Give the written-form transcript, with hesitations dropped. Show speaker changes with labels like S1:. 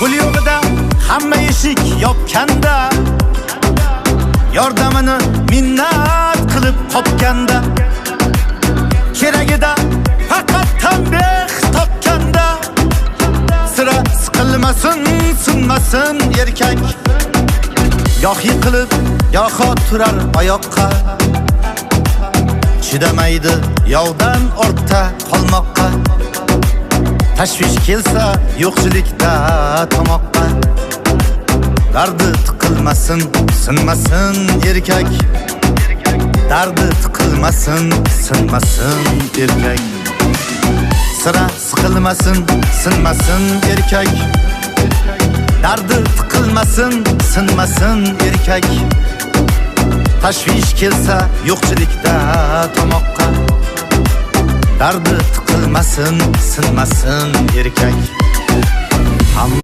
S1: Pul yo'g'ida hamma eshik yopganda, yordamini minnat qilib qopganda, keragida faqat tanbeh topganda, sira siqilmasin, sinmasin erkak. Yo'q yiqilib, yo'q turar oyoqqa, chidamaydi yovdan ortda qolmoqqa. Tashvish kelsa yo'qchilikda tomoqqa, dardi tiqilmasin, sinmasin erkak. Dardi tiqilmasin, sinmasin erkak. Sira siqilmasin, sinmasin erkak. Dardi tiqilmasin, sinmasin erkak. Tashvish kelsa yo'qchilikda tomoqqa, dardi tiqilmasin, sinmasin erkak.